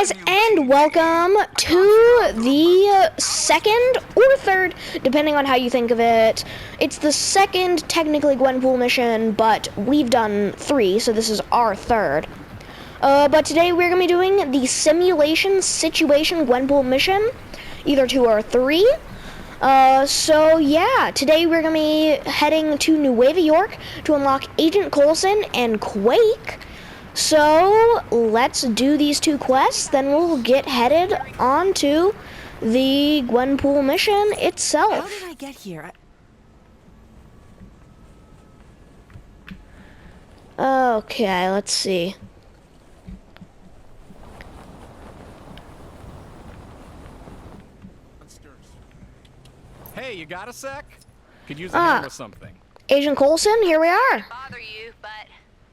guys, and welcome to the second or third, depending on how you think of it. It's the second, technically, Gwenpool mission, but we've done 3, so this is our third. But today we're going to be doing the simulation situation Gwenpool mission, either 2 or 3. So yeah, today we're going to be heading to Nueva York to unlock Agent Coulson and Quake. So let's do these 2 quests, then we'll get headed onto the Gwenpool mission itself. How did I get here? Okay, let's see. Hey, you got a sec? Could use a hand with something. Agent Coulson, here we are. Bother you, but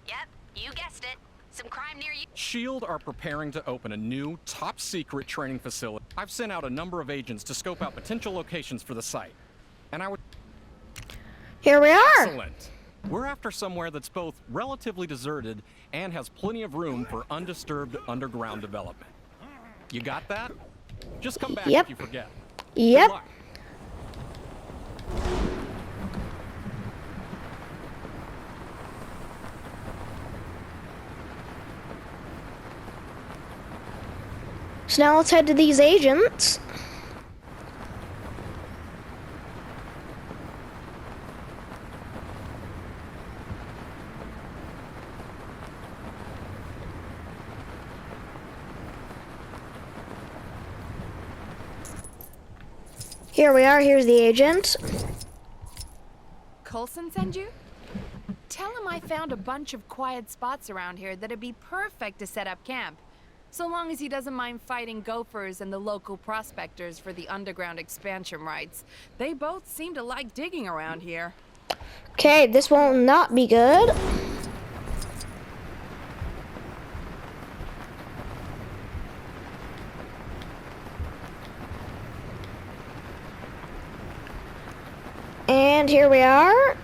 yep, you guessed it. Some crime near you. SHIELD are preparing to open a new, top-secret training facility. I've sent out a number of agents to scope out potential locations for the site. And I would... Here we are. Excellent. We're after somewhere that's both relatively deserted and has plenty of room for undisturbed underground development. You got that? Just come back if you forget. Yep. Good luck. So now let's head to these agents. Here we are, here's the agent. Coulson send you? Tell him I found a bunch of quiet spots around here that'd be perfect to set up camp. So long as he doesn't mind fighting gophers and the local prospectors for the underground expansion rights. They both seem to like digging around here. Okay, this will not be good. And here we are.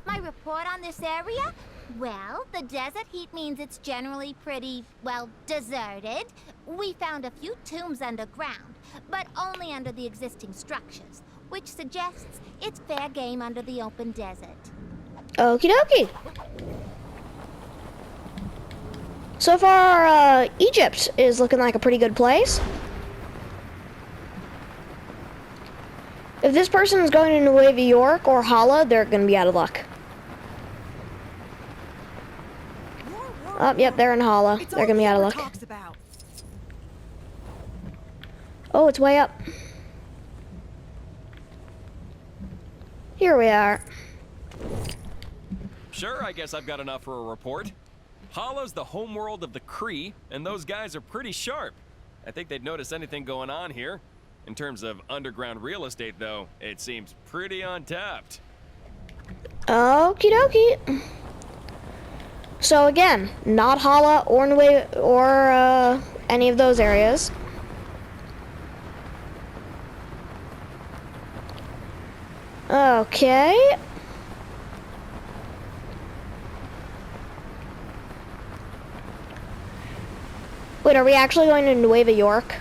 My report on this area? Well, the desert heat means it's generally pretty, well, deserted. We found a few tombs underground, but only under the existing structures, which suggests it's fair game under the open desert. Okie dokie. So far, Egypt is looking like a pretty good place. If this person is going to Nueva York or Hala, they're going to be out of luck. Oh, yep, they're in Hala. They're going to be out of luck. Oh, it's way up. Here we are. Sure, I guess I've got enough for a report. Hala's the homeworld of the Kree, and those guys are pretty sharp. I think they'd notice anything going on here. In terms of underground real estate, though, it seems pretty untapped. Okie dokie. So again, not Hala or any of those areas. Okay. Wait, are we actually going to Nueva York?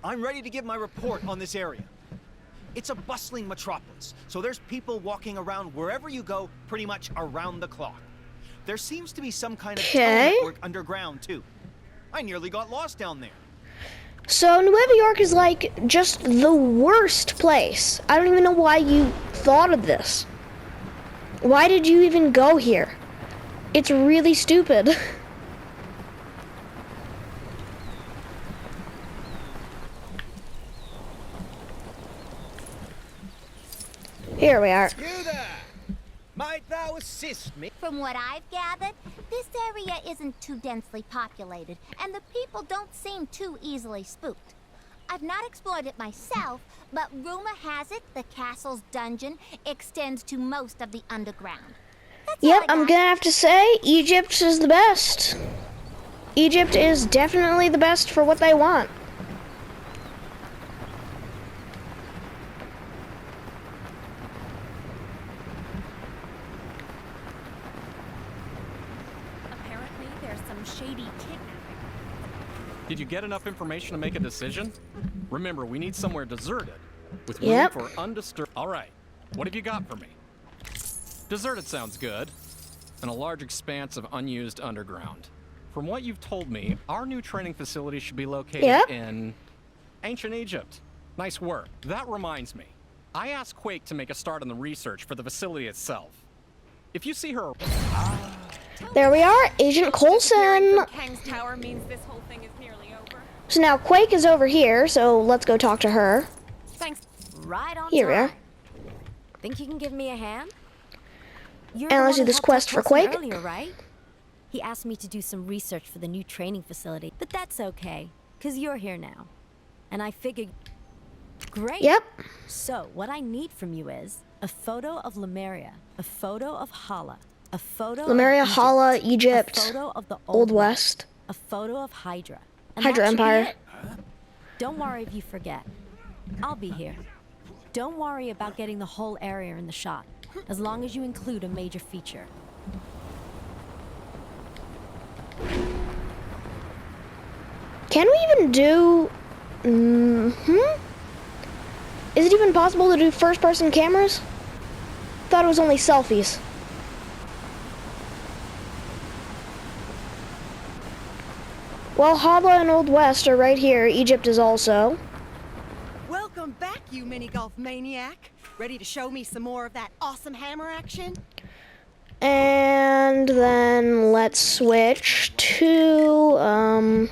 I'm ready to give my report on this area. It's a bustling metropolis, so there's people walking around wherever you go, pretty much around the clock. There seems to be some kind of tunnel network underground, too. I nearly got lost down there. So Nueva York is like just the worst place. I don't even know why you thought of this. Why did you even go here? It's really stupid. Here we are. You there! Might thou assist me? From what I've gathered, this area isn't too densely populated, and the people don't seem too easily spooked. I've not explored it myself, but rumor has it the castle's dungeon extends to most of the underground. That's all Yep, I I'm got. gonna have to say, Egypt is the best. Egypt is definitely the best for what they want. Apparently, there's some shady kidnapping. Did you get enough information to make a decision? Remember, we need somewhere deserted with room Yep. for undisturbed. All right, what have you got for me? Deserted sounds good. And a large expanse of unused underground. From what you've told me, our new training facility should be located Yep. in ancient Egypt. Nice work. That reminds me. I asked Quake to make a start on the research for the facility itself. If you see her... There we are, Agent Coulson. Kang's tower means this whole thing is nearly over. So now Quake is over here, so let's go talk to her. Thanks. Right on Here we time. are. Think you can give me a hand? You're And the let's one do who this helped quest out for Coulson Quake. Earlier, right? He asked me to do some research for the new training facility, but that's okay, because you're here now. And I figured... Great. Yep. So, what I need from you is a photo of Lemuria, a photo of Hala, a photo Lemuria, of Egypt, Hala, a Egypt, photo of the Old West. a photo of Hydra. And Hydra that should be Empire. it. Don't worry if you forget. I'll be here. Don't worry about getting the whole area in the shot, as long as you include a major feature. Can we even do... Is it even possible to do first-person cameras? Thought it was only selfies. Well, Hala and Old West are right here. Egypt is also. Welcome back, you mini golf maniac. Ready to show me some more of that awesome hammer action? And then let's switch to, oh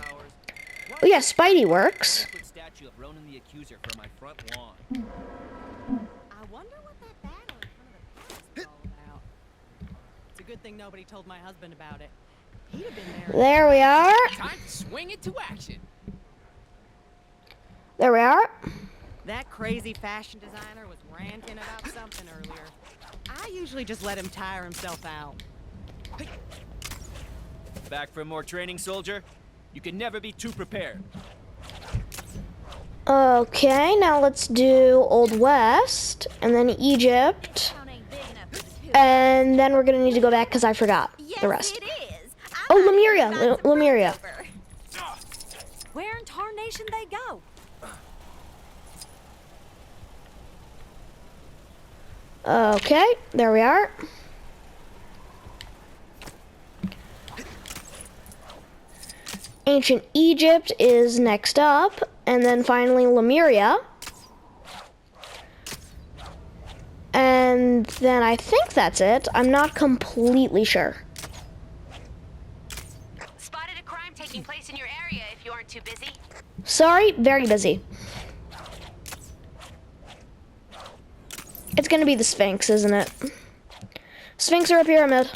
yeah, Spidey works. Statue of Ronan the Accuser for my front lawn. I wonder what that battle in front of the palace is all about. It's a good thing nobody told my husband about it. He'd have been there. There we are. Time to swing it to action. There we are. That crazy fashion designer was ranting about something earlier. I usually just let him tire himself out. Back for more training, soldier? You can never be too prepared. Okay, now let's do Old West, and then Egypt, and then we're gonna need to go back because I forgot the rest. It is. Oh, Lemuria, Lemuria. Where in tarnation they go? Okay, there we are. Ancient Egypt is next up, and then finally Lemuria. And then I think that's it. I'm not completely sure. Spotted a crime taking place in your area if you aren't too busy. Sorry, very busy. It's gonna be the Sphinx, isn't it? Sphinx or a pyramid?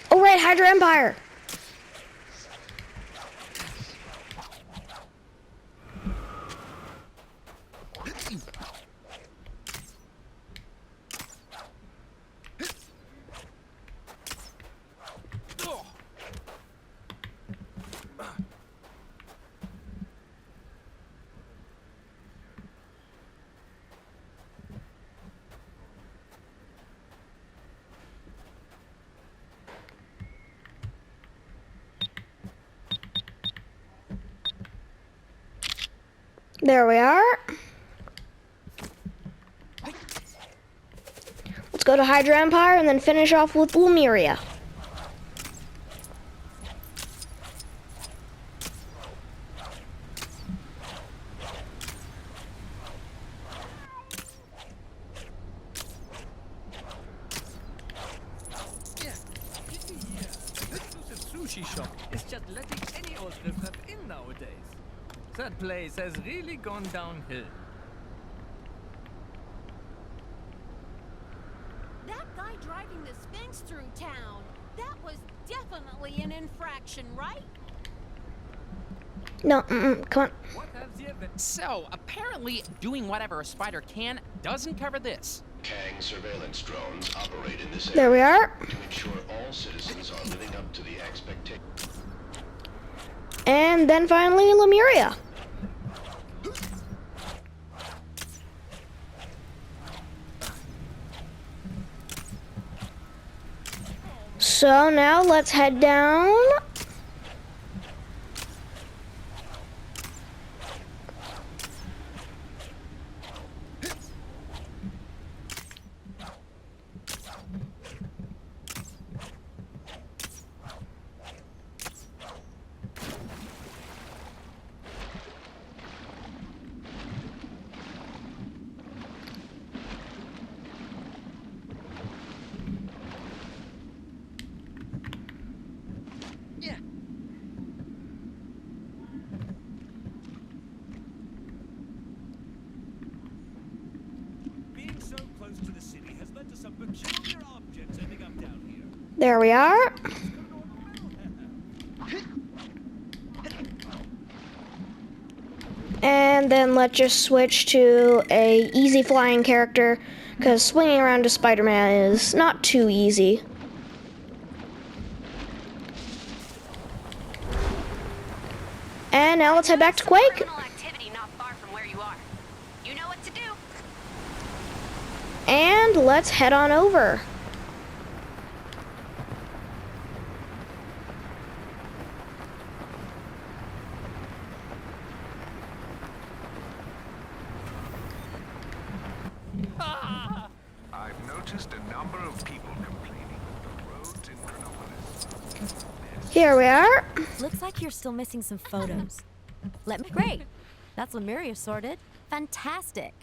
Oh right, Hydra Empire. There we are. Let's go to Hydra Empire and then finish off with Lemuria. shop. It's just letting any old riffraff in nowadays. That place has really gone downhill. That guy driving the Sphinx through town, that was definitely an infraction, right? No, come on. What has the event? So, apparently, doing whatever a spider can doesn't cover this. Kang surveillance drones operate in this area There we are. to ensure all citizens are living up to the expectations. And then finally, Lemuria. So now let's head down. Being so close to the city has led to some peculiar objects ending up down here. There we are. And then let's just switch to a easy flying character, because swinging around to Spider-Man is not too easy. And now let's head back to Quake. Criminal activity not far from where you are. You know what to do. And let's head on over. I've noticed a number of people complaining of the roads in Chronopolis. Here we are. Looks like you're still missing some photos. Great. That's Lemuria sorted. Fantastic.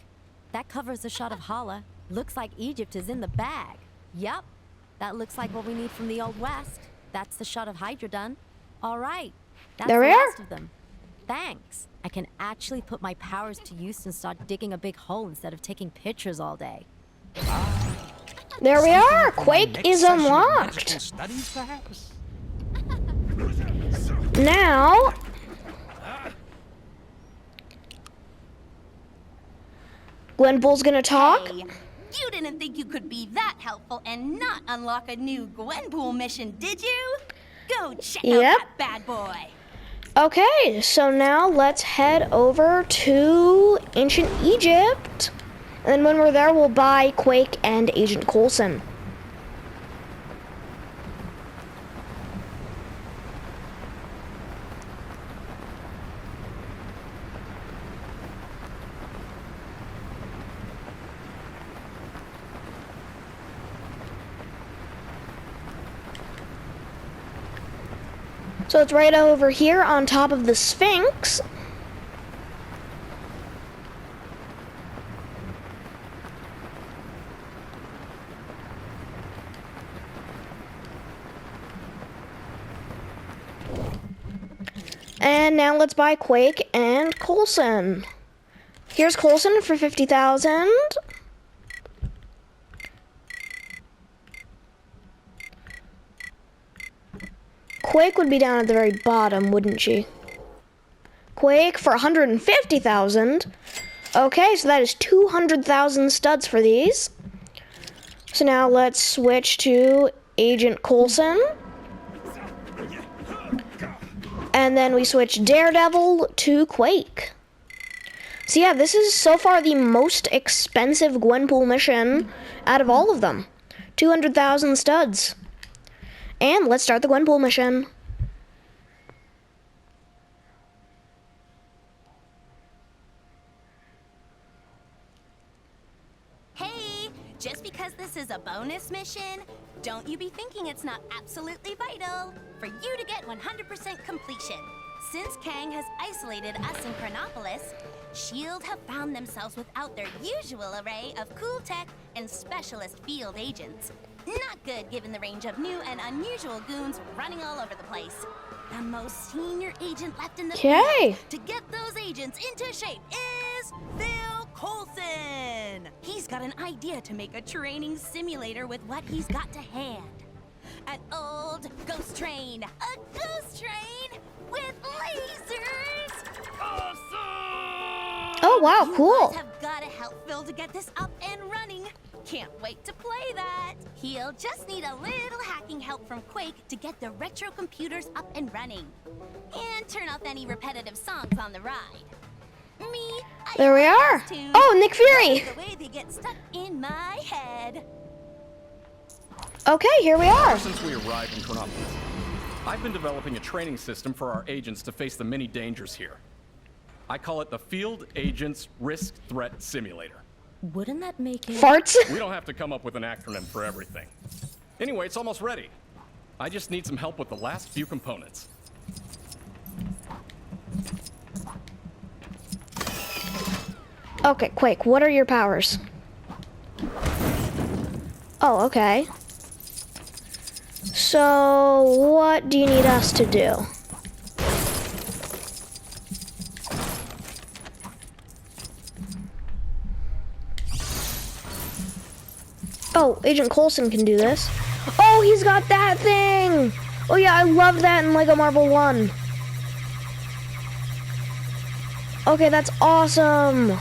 That covers a shot of Hala. Looks like Egypt is in the bag. Yup. That looks like what we need from the Old West. That's the shot of Hydra done. All right. That's There we the are. last of them. Thanks. I can actually put my powers to use and start digging a big hole instead of taking pictures all day. There we are. Quake is unlocked. Studies, perhaps? Now, Gwenpool's gonna talk. Hey, you didn't think you could be that helpful and not unlock a new Gwenpool mission, did you? Go check out Yep. that bad boy. Okay, so now let's head over to ancient Egypt. And then when we're there, we'll buy Quake and Agent Coulson. So it's right over here on top of the Sphinx. And now let's buy Quake and Coulson. Here's Coulson for 50,000. Quake would be down at the very bottom, wouldn't she? Quake for 150,000. Okay, so that is 200,000 studs for these. So now let's switch to Agent Coulson. And then we switch Daredevil to Quake. So yeah, this is so far the most expensive Gwenpool mission out of all of them. 200,000 studs. And let's start the Gwenpool mission. Hey, just because this is a bonus mission, don't you be thinking it's not absolutely vital for you to get 100% completion. Since Kang has isolated us in Chronopolis, S.H.I.E.L.D. have found themselves without their usual array of cool tech and specialist field agents. Not good given the range of new and unusual goons running all over the place. The most senior agent left in the Okay. field to get those agents into shape is Phil Coulson. He's got an idea to make a training simulator with what he's got to hand. An old ghost train. A ghost train with lasers. Awesome! Oh, wow, You cool. guys have got to help Phil to get this up and running. Can't wait to play that. He'll just need a little hacking help from Quake to get the retro computers up and running. And turn off any repetitive songs on the ride. There we are. Oh, Nick Fury. The way they get stuck in my head. Okay, here we are. Ever since we arrived in Chronopolis, I've been developing a training system for our agents to face the many dangers here. I call it the Field Agents Risk Threat Simulator. Wouldn't that make it... Farts? We don't have to come up with an acronym for everything. Anyway, it's almost ready. I just need some help with the last few components. Okay, Quake, what are your powers? Oh, okay. So, what do you need us to do? Oh, Agent Coulson can do this. Oh, he's got that thing! Oh yeah, I love that in Lego Marvel 1. Okay, that's awesome!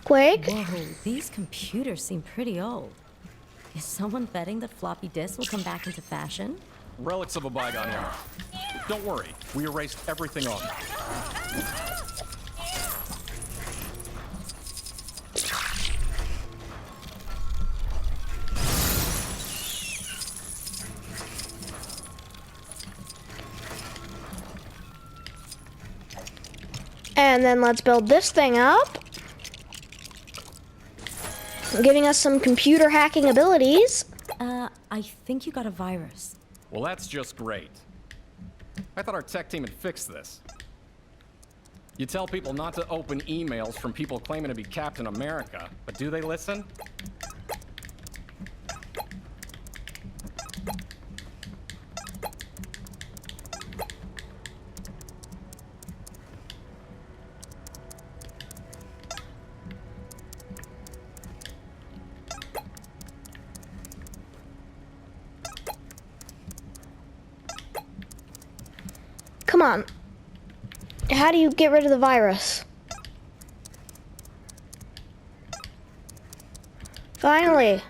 Quake? Whoa, these computers seem pretty old. Is someone betting that floppy disks will come back into fashion? Relics of a bygone era. Don't worry, we erased everything on them. And then let's build this thing up, giving us some computer hacking abilities. I think you got a virus. Well, that's just great. I thought our tech team had fixed this. You tell people not to open emails from people claiming to be Captain America, but do they listen? Come on. How do you get rid of the virus? Finally.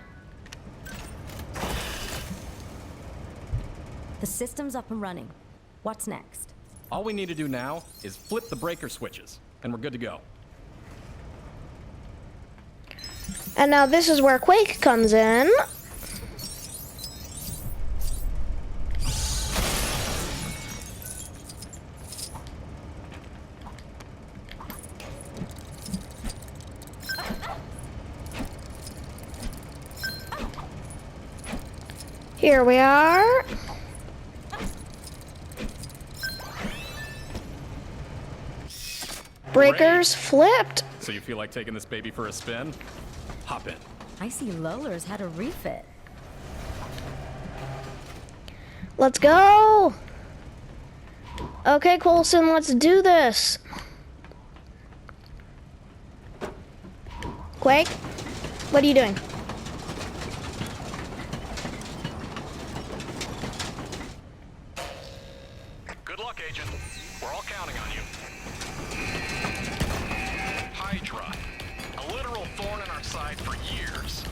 The system's up and running. What's next? All we need to do now is flip the breaker switches, and we're good to go. And now this is where Quake comes in. Here we are. Breakers flipped. So you feel like taking this baby for a spin? Hop in. I see Lola's had a refit. Let's go. Okay, Coulson, let's do this. Quake, what are you doing? Good luck, Agent. We're all counting on you. Hydra. A literal thorn in our side for years.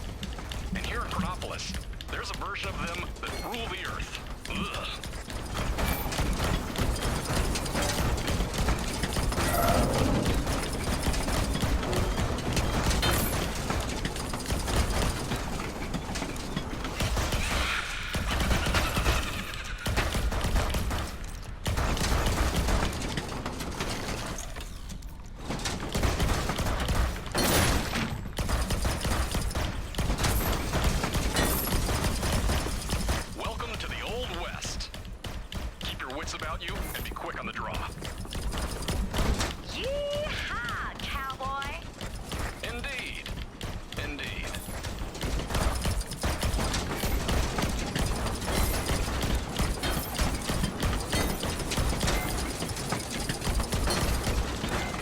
And here in Chronopolis, there's a version of them that rule the Earth. Ugh.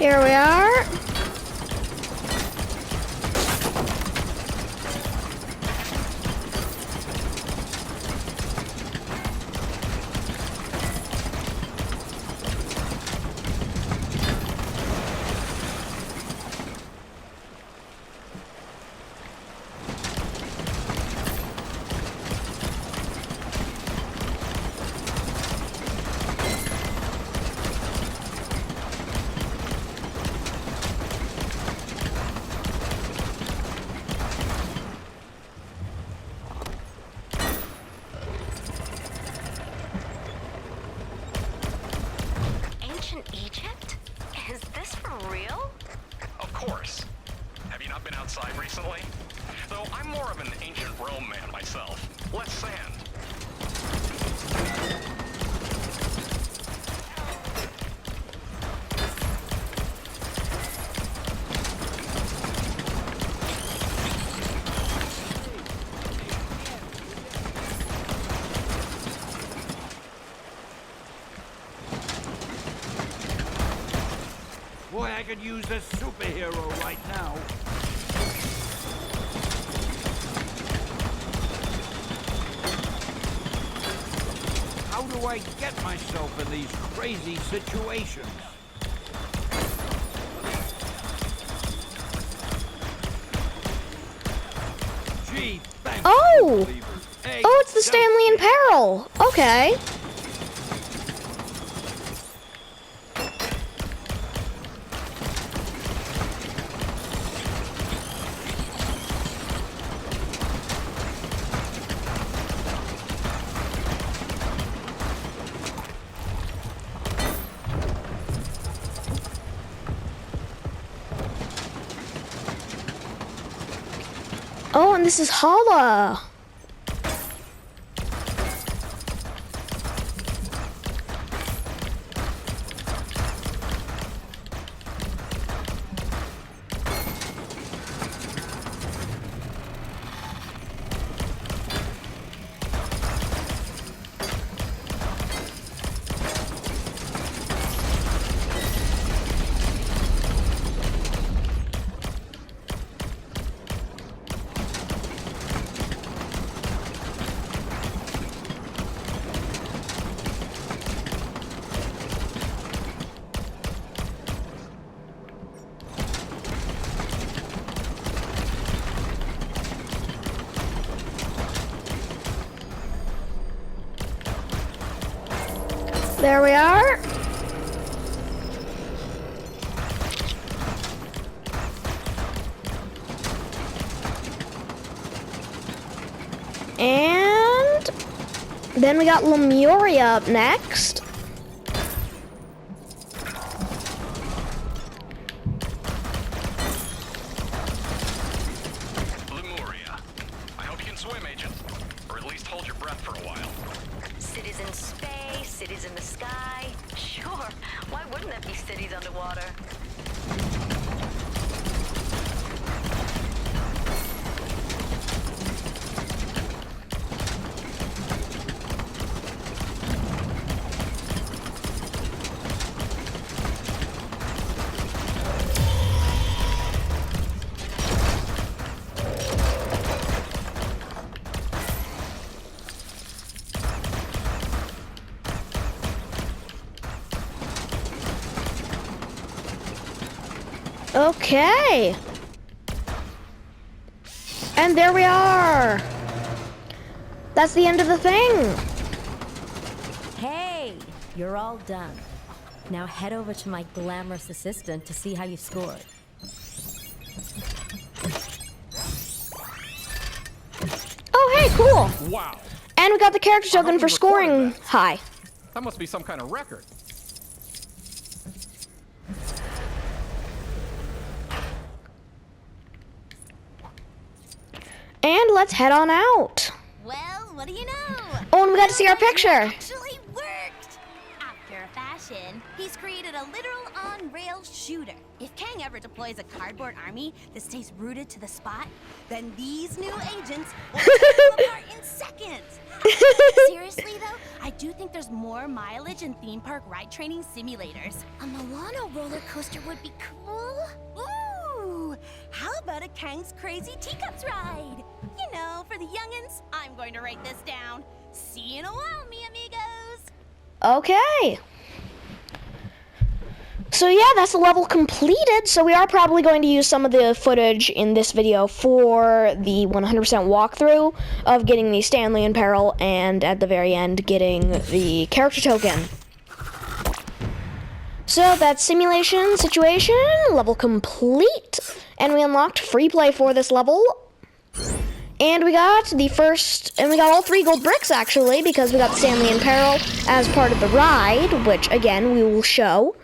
Here we are. Ancient Egypt? Is this for real? Of course. Have you not been outside recently? Though I'm more of an ancient Rome man myself. Less sand. Boy, I could use a superhero right now. How do I get myself in these crazy situations? Gee, thanks. Oh! Hey, Oh, it's the don't- Stanley in Peril. Okay. Oh, and this is Hala. There we are. And then we got Lemuria up next. Lemuria. I hope you can swim, Agent. Or at least hold your breath for a while. Cities in space, cities in the sky. Sure, why wouldn't there be cities underwater? Okay. And there we are. That's the end of the thing. Hey, you're all done. Now head over to my glamorous assistant to see how you scored. Oh, hey, cool. Wow. And we got the character token for you recorded scoring that. high. That must be some kind of record. And let's head on out. Well, what do you know? Oh, and we got to see our picture. Actually worked. After fashion, he's created a literal on-rail shooter. If Kang ever deploys a cardboard army that stays rooted to the spot, then these new agents will tear them apart in seconds. Seriously though, I do think there's more mileage in theme park ride training simulators. A Milano roller coaster would be cool. Ooh, how about a Kang's Crazy Teacups ride? You know, for the youngins, I'm going to write this down. See you in a while, mi amigos. Okay. So yeah, that's the level completed. So we are probably going to use some of the footage in this video for the 100% walkthrough of getting the Stanley in peril and at the very end getting the character token. So that's simulation situation, level complete. And we unlocked free play for this level. And we got all 3 gold bricks actually, because we got the Stanley in peril as part of the ride, which again we will show.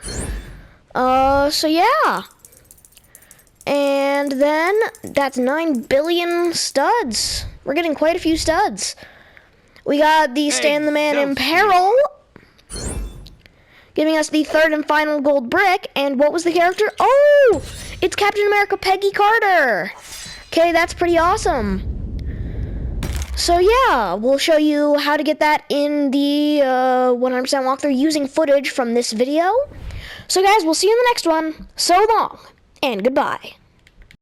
So yeah. And then that's 9 billion studs. We're getting quite a few studs. We got the Stan the Man in peril, giving us the 3rd and final gold brick. And what was the character? Oh, it's Captain America Peggy Carter. Okay, that's pretty awesome. So yeah, we'll show you how to get that in the 100% walkthrough using footage from this video. So guys, we'll see you in the next one. So long, and goodbye.